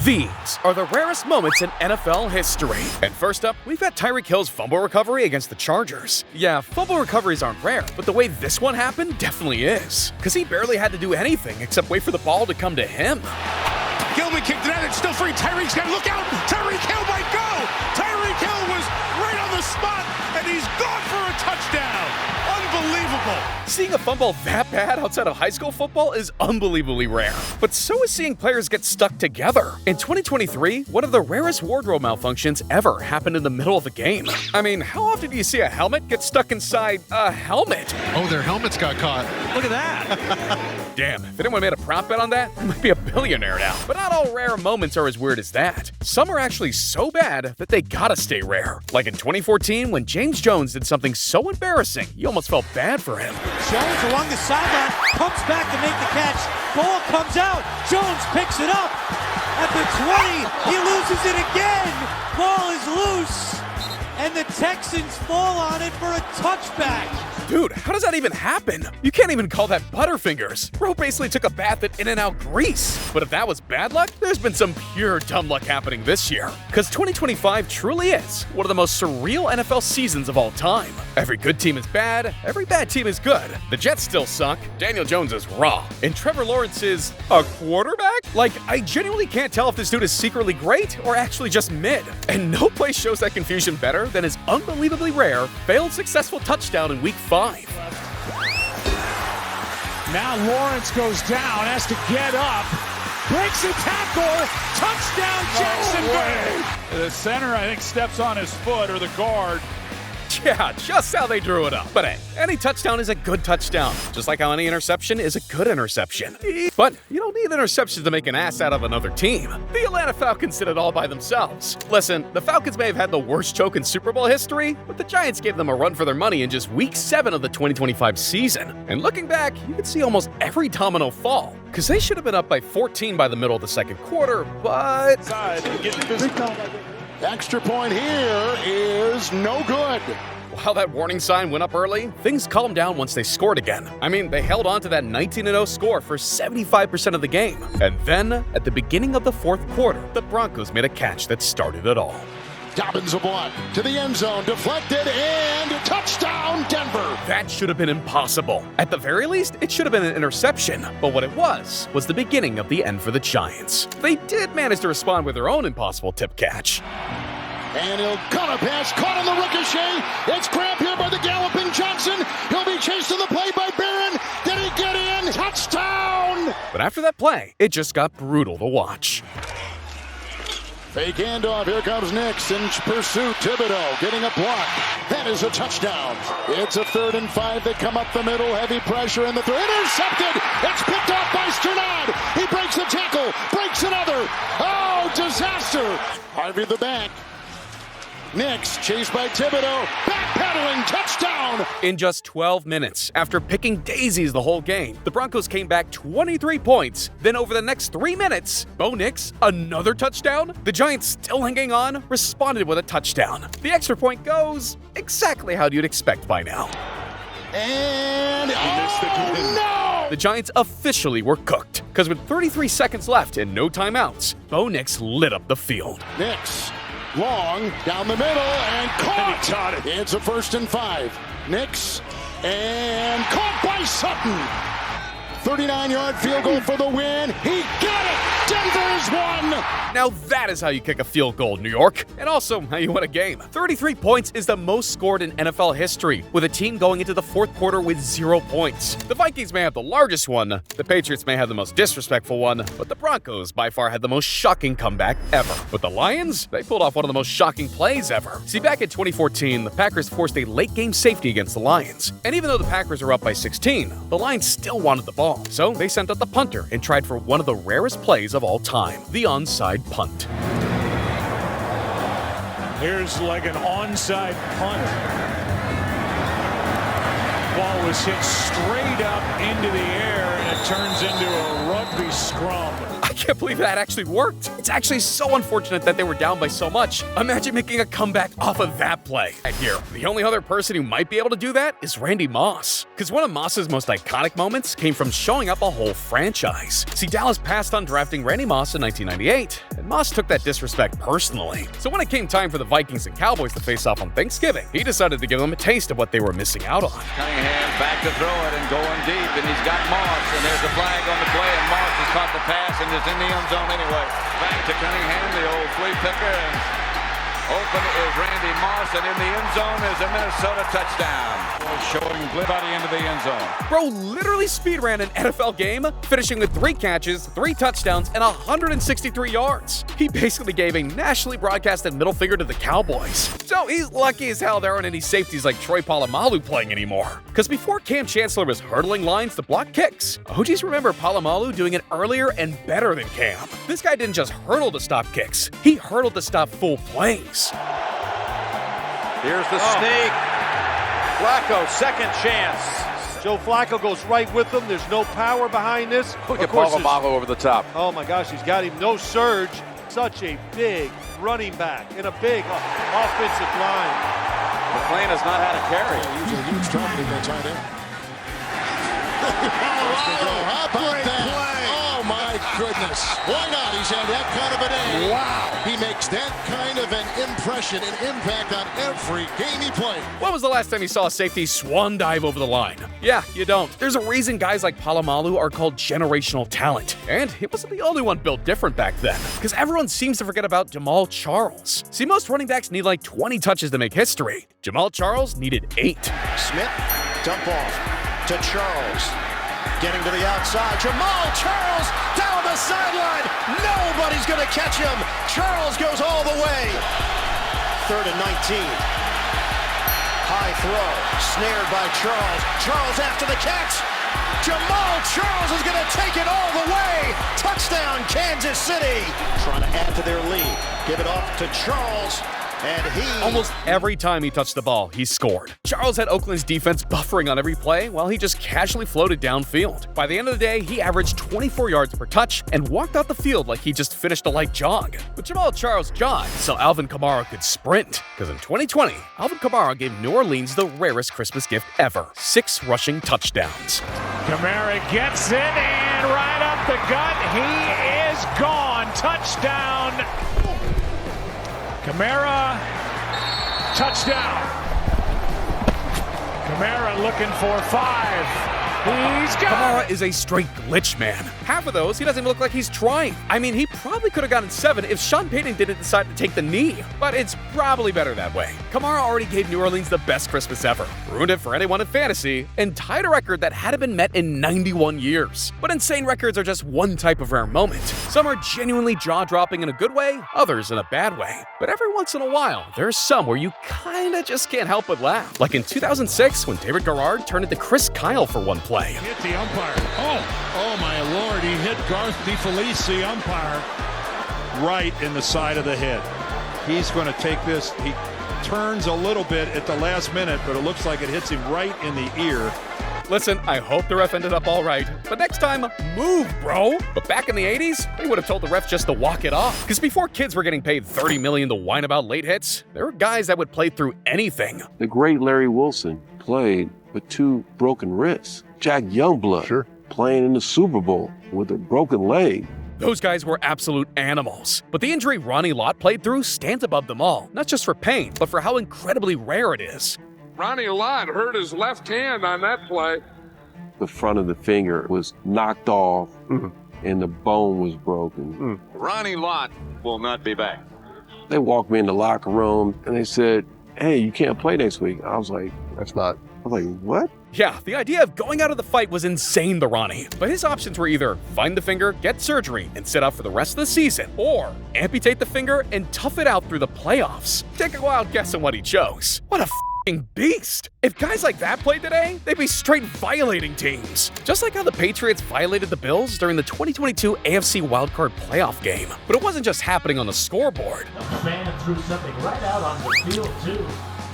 These are the rarest moments in NFL history. And first up, we've got Tyreek Hill's fumble recovery against the Chargers. Yeah, fumble recoveries aren't rare, but the way this one happened definitely is. Because he barely had to do anything except wait for the ball to come to him. Gilman kicked it out, it's still free. Tyreek's got to look out. Tyreek Hill might go. Tyreek Hill was right on the spot, and he's gone for a touchdown. Unbelievable. Seeing a fumble that bad outside of high school football is unbelievably rare. But so is seeing players get stuck together. In 2023, one of the rarest wardrobe malfunctions ever happened in the middle of a game. I mean, how often do you see a helmet get stuck inside a helmet? Oh, their helmets got caught. Look at that. Damn, if anyone made a prop bet on that, I might be a billionaire now. But not all rare moments are as weird as that. Some are actually so bad that they gotta stay rare. Like in 2014 when James Jones did something so embarrassing, you almost felt bad for him. Jones along the sideline, comes back to make the catch. Ball comes out. Jones picks it up. At the 20, he loses it again. Ball is loose. And the Texans fall on it for a touchback. Dude, how does that even happen? You can't even call that butterfingers. Bro basically took a bath in In-N-Out grease. But if that was bad luck, there's been some pure dumb luck happening this year. Because 2025 truly is one of the most surreal NFL seasons of all time. Every good team is bad, every bad team is good. The Jets still suck, Daniel Jones is raw, and Trevor Lawrence is a quarterback? Like, I genuinely can't tell if this dude is secretly great or actually just mid. And no place shows that confusion better than his unbelievably rare, failed successful touchdown in Week 5. Now Lawrence goes down, has to get up, breaks a tackle, touchdown Jacksonville. The center, I think, steps on his foot, or the guard. Yeah, just how they drew it up. But hey, any touchdown is a good touchdown, just like how any interception is a good interception. But you don't need interceptions to make an ass out of another team. The Atlanta Falcons did it all by themselves. Listen, the Falcons may have had the worst choke in Super Bowl history, but the Giants gave them a run for their money in just Week 7 of the 2025 season. And looking back, you can see almost every domino fall, because they should have been up by 14 by the middle of the second quarter, but... Extra point here is no good. While that warning sign went up early, things calmed down once they scored again. I mean, they held on to that 19-0 score for 75% of the game. And then, at the beginning of the fourth quarter, the Broncos made a catch that started it all. Dobbins a block to the end zone, deflected, and touchdown, Denver. That should have been impossible. At the very least, it should have been an interception. But what it was the beginning of the end for the Giants. They did manage to respond with their own impossible tip catch. And he'll cut a pass, caught on the ricochet. It's grabbed here by the galloping Johnson. He'll be chased to the play by Barron. Did he get in? Touchdown! But after that play, it just got brutal to watch. Fake handoff, here comes Nix in pursuit. Thibodeau getting a block. That is a touchdown. It's a 3rd and 5. They come up the middle, heavy pressure in the throw. Intercepted! It's picked off by Sternad. He breaks the tackle, breaks another. Oh, disaster! Harvey the back. Nix chased by Thibodeau, backpedaling, touchdown! In just 12 minutes, after picking daisies the whole game, the Broncos came back 23 points. Then over the next 3 minutes, Bo Nix, another touchdown? The Giants, still hanging on, responded with a touchdown. The extra point goes exactly how you'd expect by now. And no! The Giants officially were cooked, because with 33 seconds left and no timeouts, Bo Nix lit up the field. Nix. Long, down the middle, and caught! It's a 1st and 5. Nix, and caught by Sutton! 39-yard field goal for the win. He got it! Denver's won! Now that is how you kick a field goal, New York. And also how you win a game. 33 points is the most scored in NFL history, with a team going into the fourth quarter with 0 points. The Vikings may have the largest one, the Patriots may have the most disrespectful one, but the Broncos by far had the most shocking comeback ever. But the Lions, they pulled off one of the most shocking plays ever. See, back in 2014, the Packers forced a late-game safety against the Lions. And even though the Packers were up by 16, the Lions still wanted the ball. So they sent out the punter and tried for one of the rarest plays of all time, the onside punt. Here's like an onside punt. Ball was hit straight up into the air, and it turns into a rugby scrum. I can't believe that actually worked. It's actually so unfortunate that they were down by so much. Imagine making a comeback off of that play. And here, the only other person who might be able to do that is Randy Moss. Because one of Moss's most iconic moments came from showing up a whole franchise. See, Dallas passed on drafting Randy Moss in 1998, and Moss took that disrespect personally. So when it came time for the Vikings and Cowboys to face off on Thanksgiving, he decided to give them a taste of what they were missing out on. Cunningham back to throw it and going deep, and he's got Moss, and there's a flag on the play, and Moss has caught the pass and is in the end zone anyway. Back to Cunningham, the old flea picker, and open is Randy Moss, and in the end zone is a Minnesota touchdown. Showing Glibody into the end zone. Bro literally speed ran an NFL game, finishing with 3 catches, 3 touchdowns, and 163 yards. He basically gave a nationally broadcasted middle finger to the Cowboys. So he's lucky as hell there aren't any safeties like Troy Polamalu playing anymore. Because before Cam Chancellor was hurdling lines to block kicks, OGs remember Polamalu doing it earlier and better than Cam. This guy didn't just hurdle to stop kicks, he hurdled to stop full plays. Here's the sneak. Flacco, second chance. Joe Flacco goes right with him. There's no power behind this. Look at Polamalu over the top. Oh my gosh, he's got him. No surge. Such a big running back and a big offensive line. McClain has not had a carry. He's a huge target in that tight end. How about that? Oh my goodness. Why not? He's had that kind of a day. Wow. He makes that kind of an impression and impact on every game he plays. When was the last time you saw a safety swan dive over the line? Yeah, you don't. There's a reason guys like Polamalu are called generational talent. And he wasn't the only one built different back then, because everyone seems to forget about Jamal Charles. See, most running backs need like 20 touches to make history. Jamal Charles needed 8. Smith, dump off to Charles. Getting to the outside. Jamal Charles down the sideline. Nobody's going to catch him. Charles goes all the way. 3rd and 19. High throw. Snared by Charles. Charles after the catch. Jamal Charles is going to take it all the way. Touchdown, Kansas City. Trying to add to their lead. Give it off to Charles. And he... Almost every time he touched the ball, he scored. Charles had Oakland's defense buffering on every play while he just casually floated downfield. By the end of the day, he averaged 24 yards per touch and walked out the field like he just finished a light jog. But Jamal Charles jogged so Alvin Kamara could sprint. Because in 2020, Alvin Kamara gave New Orleans the rarest Christmas gift ever: 6 rushing touchdowns. Kamara gets it and right up the gut. He is gone. Touchdown. Kamara, touchdown. Kamara looking for 5. He's got Kamara is a straight glitch, man. Half of those, he doesn't even look like he's trying. I mean, he probably could have gotten 7 if Sean Payton didn't decide to take the knee. But it's probably better that way. Kamara already gave New Orleans the best Christmas ever, ruined it for anyone in fantasy, and tied a record that hadn't been met in 91 years. But insane records are just one type of rare moment. Some are genuinely jaw-dropping in a good way, others in a bad way. But every once in a while, there's some where you kinda just can't help but laugh. Like in 2006, when David Garrard turned into Chris Kyle for one play. hit the umpire. Oh my Lord, he hit Garth DeFelice, the umpire, right in the side of the head. He's going to take this. He turns a little bit at the last minute, but it looks like it hits him right in the ear. Listen, I hope the ref ended up all right, but next time, move, bro. But back in the 80s, they would have told the ref just to walk it off. Because before kids were getting paid $30 million to whine about late hits, there were guys that would play through anything. The great Larry Wilson played with 2 broken wrists. Jack Youngblood playing in the Super Bowl with a broken leg. Those guys were absolute animals. But the injury Ronnie Lott played through stands above them all, not just for pain, but for how incredibly rare it is. Ronnie Lott hurt his left hand on that play. The front of the finger was knocked off and the bone was broken. Ronnie Lott will not be back. They walked me in the locker room and they said, "Hey, you can't play next week." I was like, I was like, what? Yeah, the idea of going out of the fight was insane to Ronnie. But his options were either find the finger, get surgery, and sit out for the rest of the season, or amputate the finger and tough it out through the playoffs. Take a wild guess on what he chose. What a f***ing beast! If guys like that played today, they'd be straight violating teams. Just like how the Patriots violated the Bills during the 2022 AFC wildcard playoff game. But it wasn't just happening on the scoreboard. A fan threw something right out on the field, too.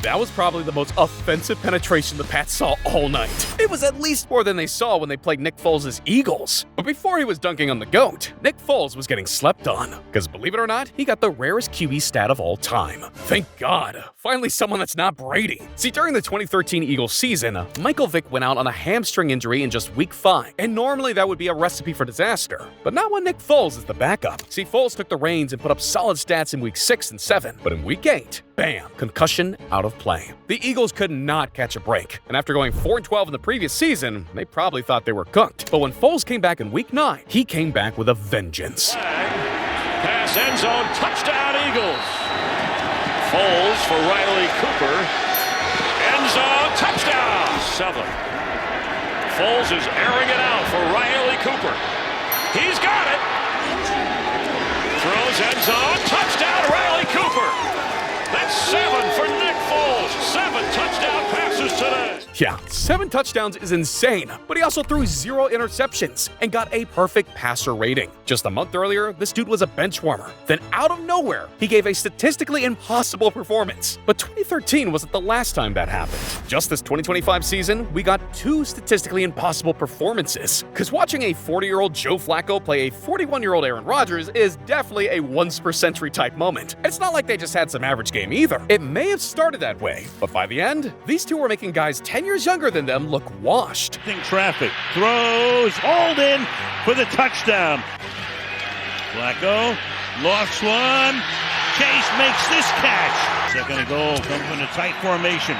That was probably the most offensive penetration the Pats saw all night. It was at least more than they saw when they played Nick Foles' Eagles. But before he was dunking on the GOAT, Nick Foles was getting slept on. Because believe it or not, he got the rarest QB stat of all time. Thank God. Finally someone that's not Brady. See, during the 2013 Eagles season, Michael Vick went out on a hamstring injury in just week 5. And normally that would be a recipe for disaster. But not when Nick Foles is the backup. See, Foles took the reins and put up solid stats in week 6 and 7. But in week 8, bam, concussion out of play. The Eagles could not catch a break. And after going 4-12 in the previous season, they probably thought they were cooked. But when Foles came back in week 9, he came back with a vengeance. Pass end zone, touchdown Eagles. Foles for Riley Cooper. End zone, touchdown. 7. Foles is airing it out for Riley Cooper. He's got it. Throws end zone, touchdown Riley Cooper. That's 7 for Nick Foles. 7 touchdown passes today. Yeah, 7 touchdowns is insane, but he also threw 0 interceptions and got a perfect passer rating. Just a month earlier, this dude was a bench warmer. Then out of nowhere, he gave a statistically impossible performance. But 2013 wasn't the last time that happened. Just this 2025 season, we got 2 statistically impossible performances. Because watching a 40-year-old Joe Flacco play a 41-year-old Aaron Rodgers is definitely a once-per-century type moment. It's not like they just had some average game either. It may have started that way, but by the end, these two were making guys 10 years younger than them look washed. Traffic, throws, hold in for the touchdown. Flacco lost one. Chase makes this catch. Second and goal comes in a tight formation.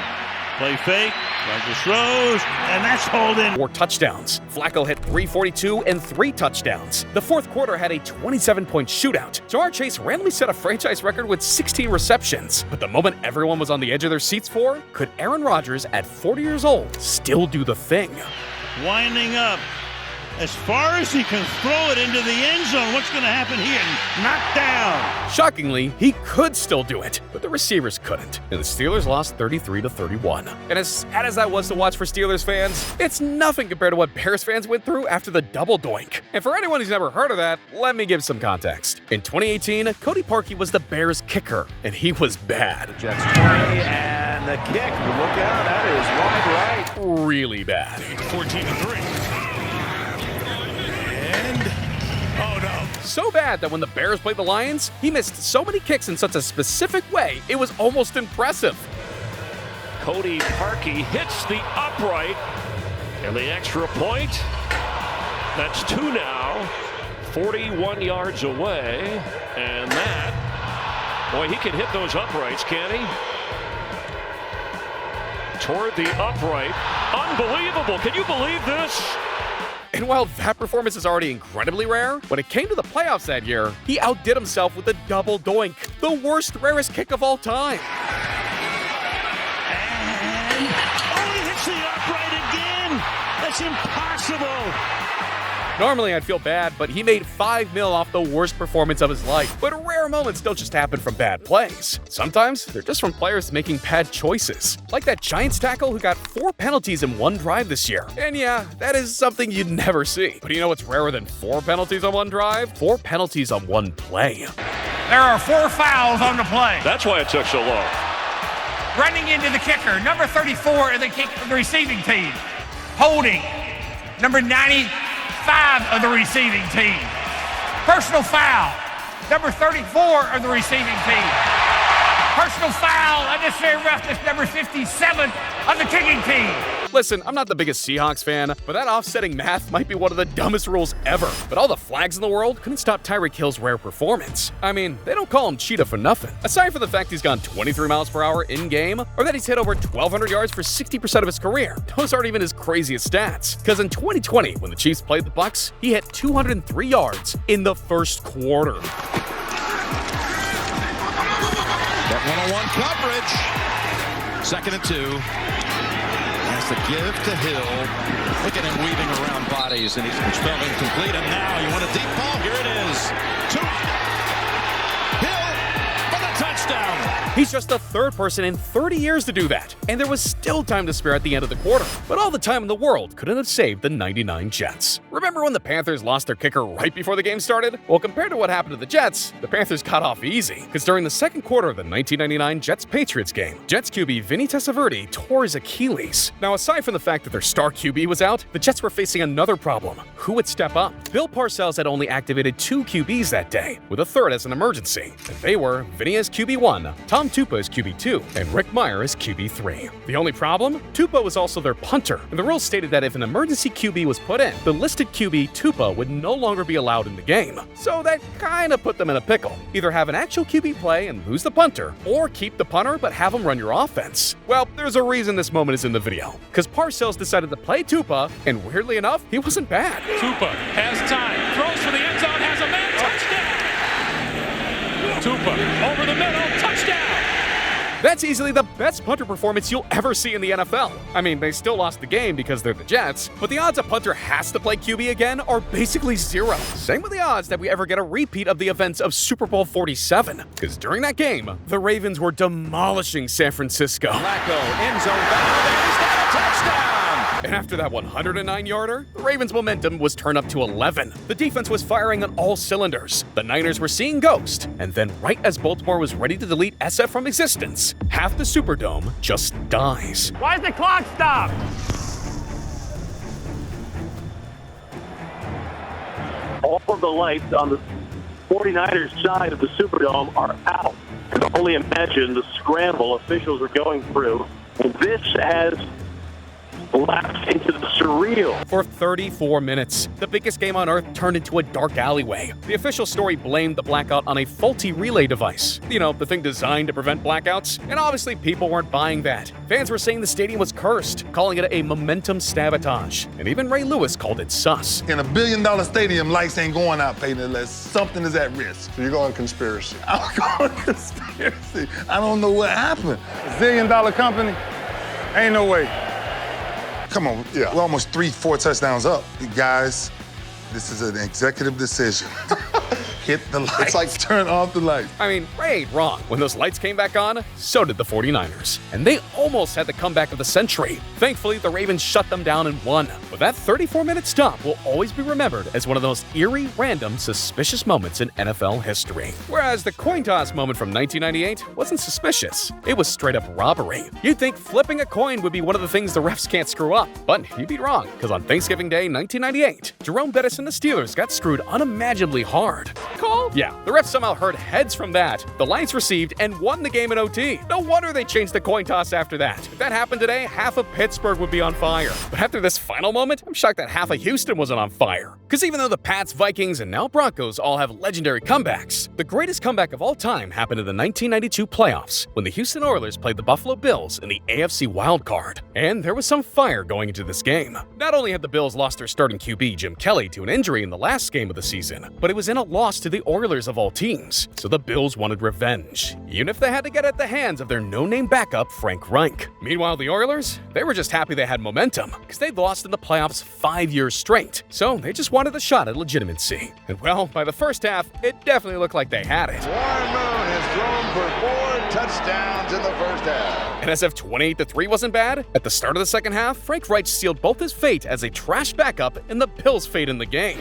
Play fake, Rodgers throws, and that's holding. 4 touchdowns. Flacco hit 342 and 3 touchdowns. The fourth quarter had a 27-point shootout. Jamar Chase randomly set a franchise record with 16 receptions. But the moment everyone was on the edge of their seats for, could Aaron Rodgers at 40 years old still do the thing? Winding up. As far as he can throw it into the end zone, what's going to happen here? Knocked down. Shockingly, he could still do it, but the receivers couldn't, and the Steelers lost 33-31. And as sad as that was to watch for Steelers fans, it's nothing compared to what Bears fans went through after the double doink. And for anyone who's never heard of that, let me give some context. In 2018, Cody Parkey was the Bears kicker, and he was bad. Jets 20, and the kick. Look out, that is wide right. Really bad. 14-3. Oh no. So bad that when the Bears played the Lions, he missed so many kicks in such a specific way, it was almost impressive. Cody Parkey hits the upright, and the extra point. That's 2 now, 41 yards away, and that, boy, he can hit those uprights, can he? Toward the upright. Unbelievable. Can you believe this? And while that performance is already incredibly rare, when it came to the playoffs that year, he outdid himself with a double doink, the worst, rarest kick of all time. And, he hits the upright again. That's impossible. Normally I'd feel bad, but he made $5 million off the worst performance of his life. But rare moments don't just happen from bad plays. Sometimes they're just from players making bad choices. Like that Giants tackle who got 4 penalties in 1 drive this year. And yeah, that is something you'd never see. But you know what's rarer than 4 penalties on 1 drive? 4 penalties on 1 play. There are 4 fouls on the play. That's why it took so long. Running into the kicker, number 34 of the receiving team. Holding, number 95 of the receiving team. Personal foul, number 34 of the receiving team. Personal foul, unnecessary roughness, number 57 of the kicking team. Listen, I'm not the biggest Seahawks fan, but that offsetting math might be one of the dumbest rules ever. But all the flags in the world couldn't stop Tyreek Hill's rare performance. I mean, they don't call him Cheetah for nothing. Aside from the fact he's gone 23 miles per hour in-game, or that he's hit over 1,200 yards for 60% of his career, those aren't even his craziest stats. Because in 2020, when the Chiefs played the Bucs, he hit 203 yards in the first quarter. That one-on-one coverage. 2nd and 2. Has to give to Hill. Look at him weaving around bodies, and he's spelled incomplete. And now you want a deep ball. Here it is. To Hill for the touchdown. He's just the third person in 30 years to do that, and there was still time to spare at the end of the quarter. But all the time in the world couldn't have saved the '99 Jets. Remember when the Panthers lost their kicker right before the game started? Well, compared to what happened to the Jets, the Panthers got off easy, because during the second quarter of the 1999 Jets-Patriots game, Jets QB Vinny Testaverde tore his Achilles. Now, aside from the fact that their star QB was out, the Jets were facing another problem. Who would step up? Bill Parcells had only activated 2 QBs that day, with a third as an emergency. And they were Vinny as QB1, Tom Tupa as QB2, and Rick Meyer as QB3. The only problem? Tupa was also their punter, and the rules stated that if an emergency QB was put in, the listed QB, Tupa, would no longer be allowed in the game. So that kinda put them in a pickle. Either have an actual QB play and lose the punter, or keep the punter but have him run your offense. Well, there's a reason this moment is in the video, because Parcells decided to play Tupa, and weirdly enough, he wasn't bad. Tupa has time, throws for the end zone, has a man, touchdown! Tupa over the middle, touchdown! That's easily the best punter performance you'll ever see in the NFL. I mean, they still lost the game because they're the Jets, but the odds a punter has to play QB again are basically zero. Same with the odds that we ever get a repeat of the events of Super Bowl 47, because during that game, the Ravens were demolishing San Francisco. Flacco, end zone bound, and he's got a touchdown! And after that 109-yarder, the Ravens' momentum was turned up to 11. The defense was firing on all cylinders. The Niners were seeing ghost. And then right as Baltimore was ready to delete SF from existence, half the Superdome just dies. Why's the clock stop? All of the lights on the 49ers side of the Superdome are out. You can only imagine the scramble officials are going through. And this has lapsed into the surreal. For 34 minutes, the biggest game on earth turned into a dark alleyway. The official story blamed the blackout on a faulty relay device. You know, the thing designed to prevent blackouts. And obviously people weren't buying that. Fans were saying the stadium was cursed, calling it a momentum sabotage. And even Ray Lewis called it sus. In $1 billion stadium, lights ain't going out, Peyton, unless something is at risk. So you're going conspiracy? I'm going conspiracy. I don't know what happened. $1 zillion company? Ain't no way. Come on, we're almost 3-4 touchdowns up. Guys, this is an executive decision. Hit the lights. It's like turn off the lights. I mean, Ray ain't wrong. When those lights came back on, so did the 49ers. And they almost had the comeback of the century. Thankfully, the Ravens shut them down and won. But that 34-minute stop will always be remembered as one of the most eerie, random, suspicious moments in NFL history. Whereas the coin toss moment from 1998 wasn't suspicious. It was straight up robbery. You'd think flipping a coin would be one of the things the refs can't screw up. But you'd be wrong, because on Thanksgiving Day 1998, Jerome Bettis and the Steelers got screwed unimaginably hard. Call? Yeah, the refs somehow heard heads from that. The Lions received and won the game in OT. No wonder they changed the coin toss after that. If that happened today, half of Pittsburgh would be on fire. But after this final moment, I'm shocked that half of Houston wasn't on fire. Because even though the Pats, Vikings, and now Broncos all have legendary comebacks, the greatest comeback of all time happened in the 1992 playoffs when the Houston Oilers played the Buffalo Bills in the AFC Wild Card. And there was some fire going into this game. Not only had the Bills lost their starting QB, Jim Kelly, to an injury in the last game of the season, but it was in a loss to the Oilers of all teams, so the Bills wanted revenge, even if they had to get at the hands of their no-name backup, Frank Reich. Meanwhile, the Oilers, they were just happy they had momentum, because they'd lost in the playoffs 5 years straight, so they just wanted a shot at legitimacy. And well, by the first half, it definitely looked like they had it. Warren Moon has thrown for 4 touchdowns in the first half. And as if 28-3 wasn't bad, at the start of the second half, Frank Reich sealed both his fate as a trash backup and the Bills' fate in the game.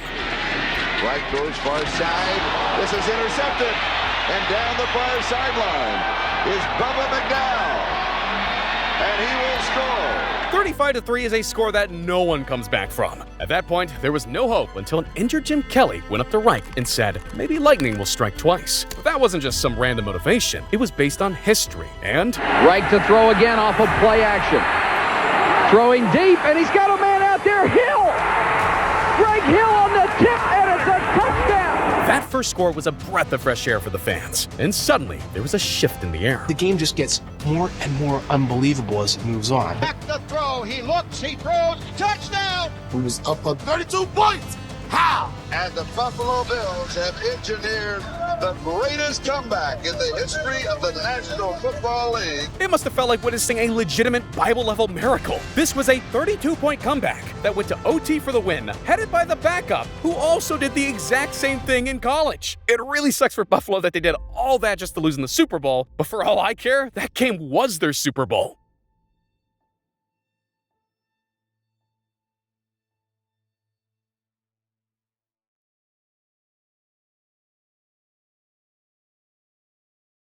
Reich goes far side. This is intercepted. And down the far sideline is Bubba McDowell. And he will score. 35-3 is a score that no one comes back from. At that point, there was no hope until an injured Jim Kelly went up to Reich and said, maybe lightning will strike twice. But that wasn't just some random motivation. It was based on history. And Reich to throw again off of play action. Throwing deep, and he's got a man out there, Hill! Greg Hill on the tip, and it's a touchdown! That first score was a breath of fresh air for the fans. And suddenly, there was a shift in the air. The game just gets more and more unbelievable as it moves on. Back the throw, he looks, he throws, touchdown! It was up 32 points! How? And the Buffalo Bills have engineered the greatest comeback in the history of the National Football League. It must have felt like witnessing a legitimate Bible-level miracle. This was a 32-point comeback that went to OT for the win, headed by the backup, who also did the exact same thing in college. It really sucks for Buffalo that they did all that just to lose in the Super Bowl, but for all I care, that game was their Super Bowl.